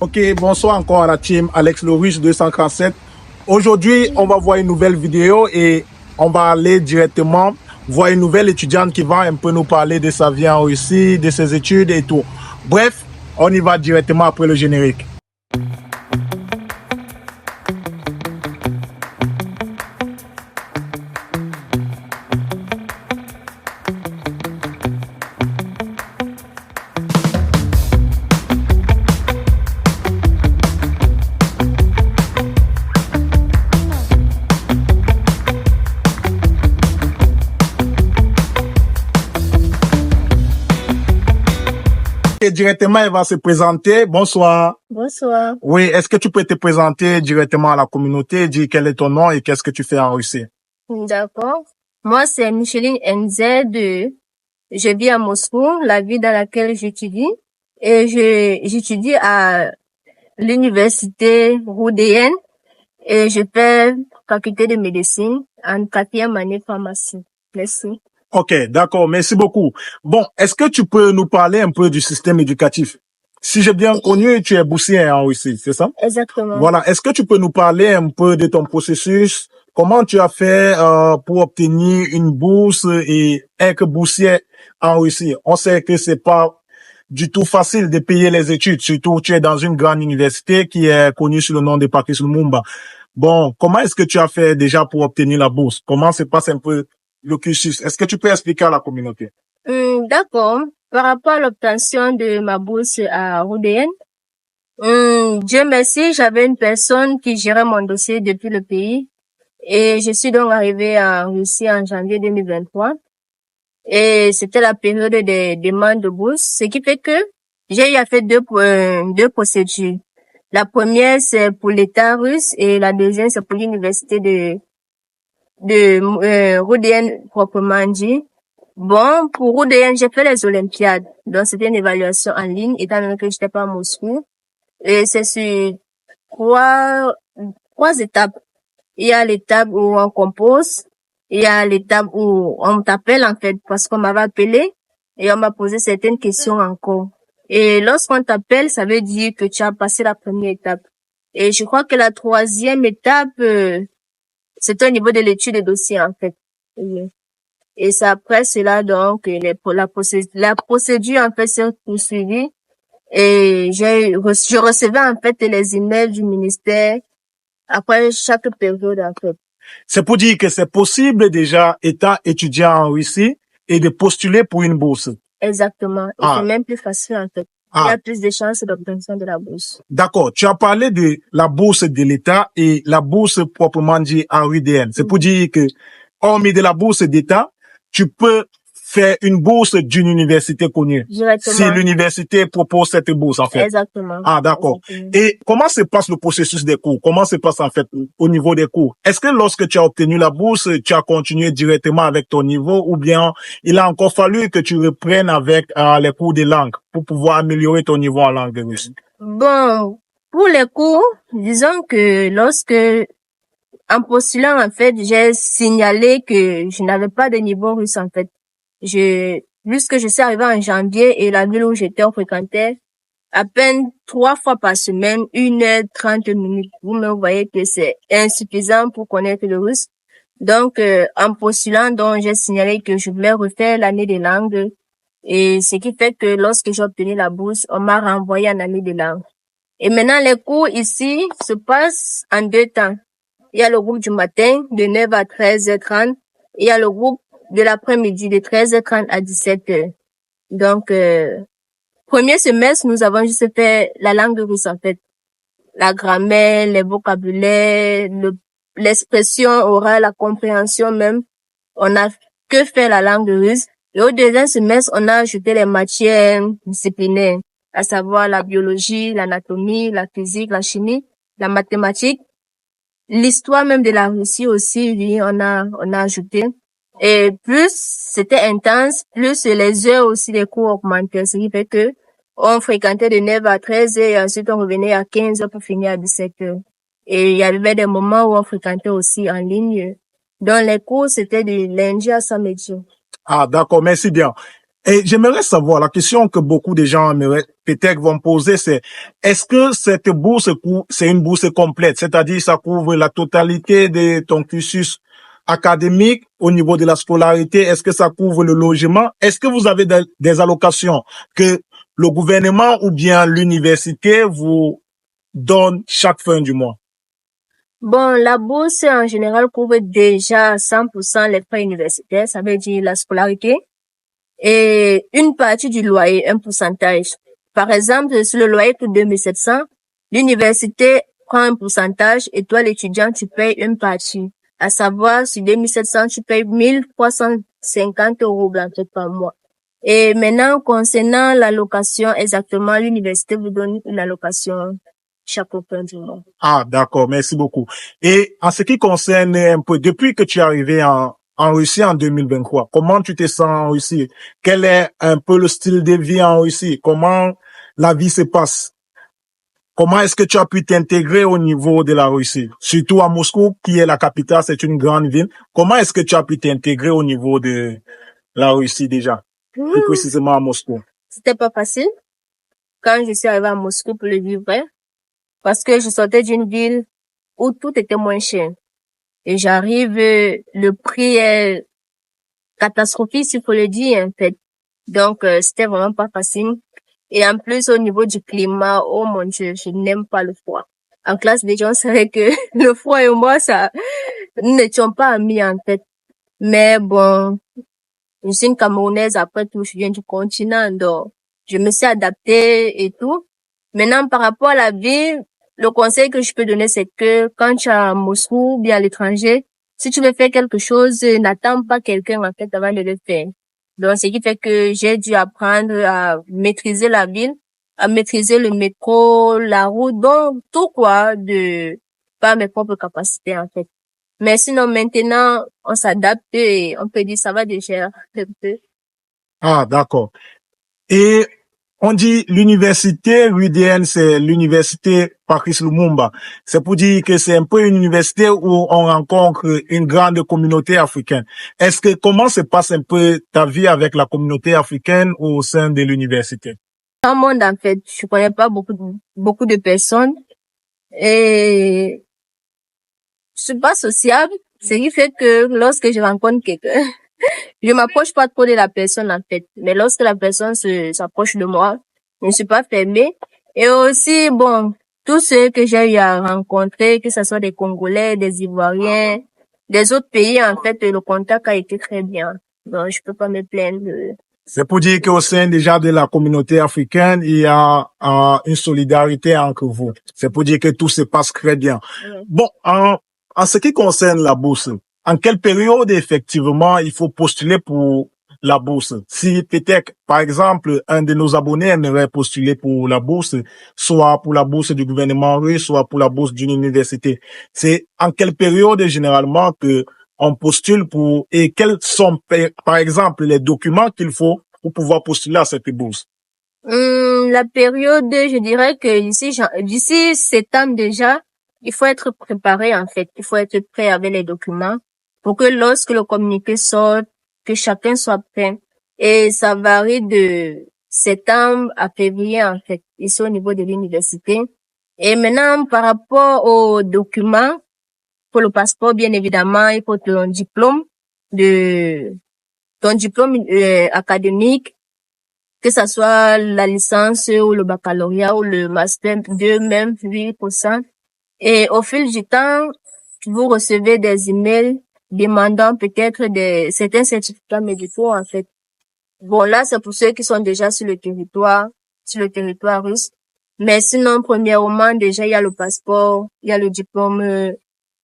Ok, bonsoir encore à la team Alex le Russe 247. Aujourd'hui, on va voir une nouvelle vidéo et on va aller directement voir une nouvelle étudiante qui va un peu nous parler de sa vie en Russie, de ses études et tout. Bref, on y va directement après le générique. Et directement, elle va se présenter. Bonsoir. Bonsoir. Oui, est-ce que tu peux te présenter directement à la communauté, dire quel est ton nom et qu'est-ce que tu fais en Russie? D'accord. Moi, c'est Micheline NZ. Je vis à Moscou, la ville dans laquelle j'étudie. Et j'étudie à l'université Roudéenne. Et je fais faculté de médecine en 4e année pharmacie. Merci. Ok, d'accord, merci beaucoup. Bon, est-ce que tu peux nous parler un peu du système éducatif? Si j'ai bien connu, tu es boursier en Russie, c'est ça? Exactement. Voilà, est-ce que tu peux nous parler un peu de ton processus? Comment tu as fait pour obtenir une bourse et être boursier en Russie? On sait que c'est pas du tout facile de payer les études, surtout tu es dans une grande université qui est connue sous le nom de Pakis Lumumba. Bon, comment est-ce que tu as fait déjà pour obtenir la bourse? Comment se passe un peu le cursus? Est-ce que tu peux expliquer à la communauté? D'accord. Par rapport à l'obtention de ma bourse à Roudéenne, Dieu merci, j'avais une personne qui gérait mon dossier depuis le pays et je suis donc arrivée en Russie en janvier 2023 et c'était la période des demandes de bourse, ce qui fait que j'ai eu à faire deux procédures. La première, c'est pour l'État russe et la deuxième, c'est pour l'université de Roudéenne proprement dit. Bon, pour Roudéenne, j'ai fait les Olympiades. Donc, c'était une évaluation en ligne, étant donné que j'étais pas à Moscou. Et c'est sur trois étapes. Il y a l'étape où on compose. Il y a l'étape où on t'appelle, en fait, parce qu'on m'avait appelé et on m'a posé certaines questions encore. Et lorsqu'on t'appelle, ça veut dire que tu as passé la première étape. Et je crois que la troisième étape, c'est au niveau de l'étude de dossier, en fait. Et c'est après cela, donc, la procédure, en fait, s'est poursuivie. Et je recevais, en fait, les emails du ministère après chaque période, en fait. C'est pour dire que c'est possible déjà, étant étudiant en Russie, et de postuler pour une bourse. Exactement. Et c'est même plus facile, en fait. Il y a plus de chances d'obtention de la bourse. D'accord. Tu as parlé de la bourse de l'État et la bourse proprement dit en RUDN. C'est pour dire que, hormis de la bourse d'État, tu peux faire une bourse d'une université connue. Directement. Si l'université propose cette bourse, en fait. Exactement. Ah, d'accord. Et comment se passe le processus des cours? Comment se passe, en fait, au niveau des cours? Est-ce que lorsque tu as obtenu la bourse, tu as continué directement avec ton niveau ou bien il a encore fallu que tu reprennes avec les cours de langue pour pouvoir améliorer ton niveau en langue russe? Bon, pour les cours, disons que lorsque, en postulant, en fait, j'ai signalé que je n'avais pas de niveau russe, en fait. Puisque je suis arrivée en janvier et la ville où j'étais, on fréquentait à peine 3 fois par semaine, 1h30. Vous me voyez que c'est insuffisant pour connaître le russe. Donc, en postulant, donc, j'ai signalé que je voulais refaire l'année des langues. Et ce qui fait que lorsque j'ai obtenu la bourse, on m'a renvoyé en année de langue. Et maintenant, les cours ici se passent en 2 temps. Il y a le groupe du matin de 9 à 13h30. Il y a le groupe de l'après-midi de 13h30 à 17h. Donc, premier semestre, nous avons juste fait la langue russe, en fait. La grammaire, les vocabulaires, l'expression orale, la compréhension même. On a que fait la langue russe. Et au deuxième semestre, on a ajouté les matières disciplinaires, à savoir la biologie, l'anatomie, la physique, la chimie, la mathématique. L'histoire même de la Russie aussi, oui, on a ajouté. Et plus c'était intense, plus les heures aussi des cours augmentaient. Ce qui fait que on fréquentait de 9 à 13 et ensuite on revenait à 15 heures pour finir à 17 heures. Et il y avait des moments où on fréquentait aussi en ligne. Donc les cours, c'était de lundi à samedi. Ah, d'accord, merci bien. Et j'aimerais savoir, la question que beaucoup de gens aimeraient, peut-être vont poser, c'est est-ce que cette bourse, c'est une bourse complète, c'est-à-dire ça couvre la totalité de ton cursus académique au niveau de la scolarité, est-ce que ça couvre le logement, est-ce que vous avez des allocations que le gouvernement ou bien l'université vous donne chaque fin du mois? Bon, la bourse en général couvre déjà à 100% les frais universitaires, ça veut dire la scolarité, et une partie du loyer, un pourcentage. Par exemple, si le loyer coûte 2700, l'université prend un pourcentage et toi, l'étudiant, tu payes une partie. À savoir, sur 2700, tu payes 1350 € en fait par mois. Et maintenant, concernant l'allocation, exactement, l'université vous donne une allocation chaque fin du mois. Ah, d'accord, merci beaucoup. Et en ce qui concerne un peu, depuis que tu es arrivé en Russie en 2023, comment tu te sens en Russie? Quel est un peu le style de vie en Russie? Comment la vie se passe? Comment est-ce que tu as pu t'intégrer au niveau de la Russie? Surtout à Moscou, qui est la capitale, c'est une grande ville. Comment est-ce que tu as pu t'intégrer au niveau de la Russie déjà? Plus précisément à Moscou. C'était pas facile quand je suis arrivée à Moscou pour le vivre, parce que je sortais d'une ville où tout était moins cher. Et j'arrive, le prix est catastrophique, s'il faut le dire, en fait. Donc, c'était vraiment pas facile. Et en plus, au niveau du climat, oh mon Dieu, je n'aime pas le froid. En classe, les gens savaient que le froid et moi, nous n'étions pas amis, en fait. Mais bon, je suis une Camerounaise, après tout, je viens du continent, donc je me suis adaptée et tout. Maintenant, par rapport à la vie, le conseil que je peux donner, c'est que quand tu es à Moscou, bien à l'étranger, si tu veux faire quelque chose, n'attends pas quelqu'un, en fait, avant de le faire. Donc, ce qui fait que j'ai dû apprendre à maîtriser la ville, à maîtriser le métro, la route, donc tout quoi, par mes propres capacités, en fait. Mais sinon, maintenant, on s'adapte et on peut dire ça va déjà un peu. Ah, d'accord. Et on dit l'université UDN, c'est l'université Patrice Lumumba. C'est pour dire que c'est un peu une université où on rencontre une grande communauté africaine. Comment se passe un peu ta vie avec la communauté africaine au sein de l'université? Dans le monde, en fait, je connais pas beaucoup de personnes et je suis pas sociable. Ce qui fait que lorsque je rencontre quelqu'un, je m'approche pas trop de la personne, en fait. Mais lorsque la personne s'approche de moi, je ne suis pas fermée. Et aussi, bon, tous ceux que j'ai eu à rencontrer, que ce soit des Congolais, des Ivoiriens, des autres pays, en fait, le contact a été très bien. Donc, je peux pas me plaindre. C'est pour dire qu'au sein déjà de la communauté africaine, il y a une solidarité entre vous. C'est pour dire que tout se passe très bien. Ouais. Bon, en ce qui concerne la bourse, en quelle période effectivement il faut postuler pour la bourse? Si peut-être, par exemple, un de nos abonnés aimerait postuler pour la bourse, soit pour la bourse du gouvernement russe, soit pour la bourse d'une université, c'est en quelle période généralement que on postule pour, et quels sont, par exemple, les documents qu'il faut pour pouvoir postuler à cette bourse? La période, je dirais que d'ici septembre déjà, il faut être préparé, en fait. Il faut être prêt avec les documents pour que lorsque le communiqué sort, que chacun soit prêt. Et ça varie de septembre à février, en fait, ici au niveau de l'université. Et maintenant, par rapport aux documents, pour le passeport, bien évidemment, il faut ton diplôme académique, que ça soit la licence ou le baccalauréat ou le master 2 même, 8%. Et au fil du temps, vous recevez des emails demandant peut-être certains certificats médicaux, en fait. Bon, là, c'est pour ceux qui sont déjà sur le territoire russe. Mais sinon, premièrement, déjà, il y a le passeport, il y a le diplôme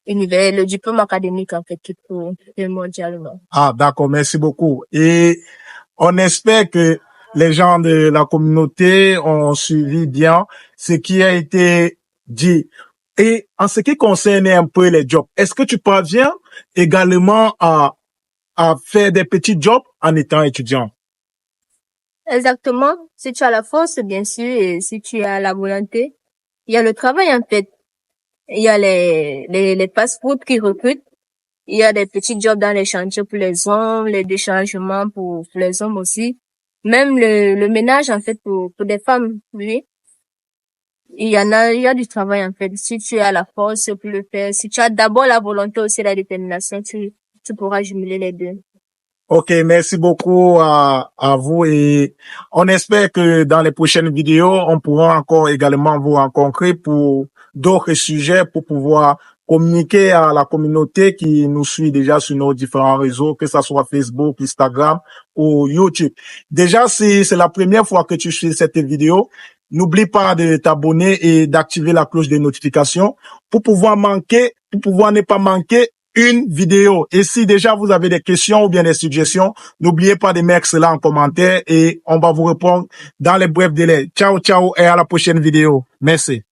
le diplôme académique, en fait, qui court mondialement. Ah, d'accord, merci beaucoup. Et on espère que les gens de la communauté ont suivi bien ce qui a été dit. Et en ce qui concerne un peu les jobs, est-ce que tu parviens également à faire des petits jobs en étant étudiant? Exactement. Si tu as la force, bien sûr, et si tu as la volonté, il y a le travail, en fait. Il y a les fast-food qui recrutent. Il y a des petits jobs dans les chantiers pour les hommes, les déchargements pour les hommes aussi. Même le ménage, en fait, pour des femmes, oui. Il y a du travail, en fait. Si tu as la force pour le faire, si tu as d'abord la volonté aussi la détermination, tu pourras jumeler les deux. Ok, merci beaucoup à vous et on espère que dans les prochaines vidéos, on pourra encore également vous rencontrer pour d'autres sujets pour pouvoir communiquer à la communauté qui nous suit déjà sur nos différents réseaux, que ce soit Facebook, Instagram ou YouTube. Déjà, si c'est la première fois que tu suis cette vidéo, n'oublie pas de t'abonner et d'activer la cloche de notification pour pouvoir ne pas manquer une vidéo. Et si déjà vous avez des questions ou bien des suggestions, n'oubliez pas de mettre cela en commentaire et on va vous répondre dans les brefs délais. Ciao, ciao et à la prochaine vidéo. Merci.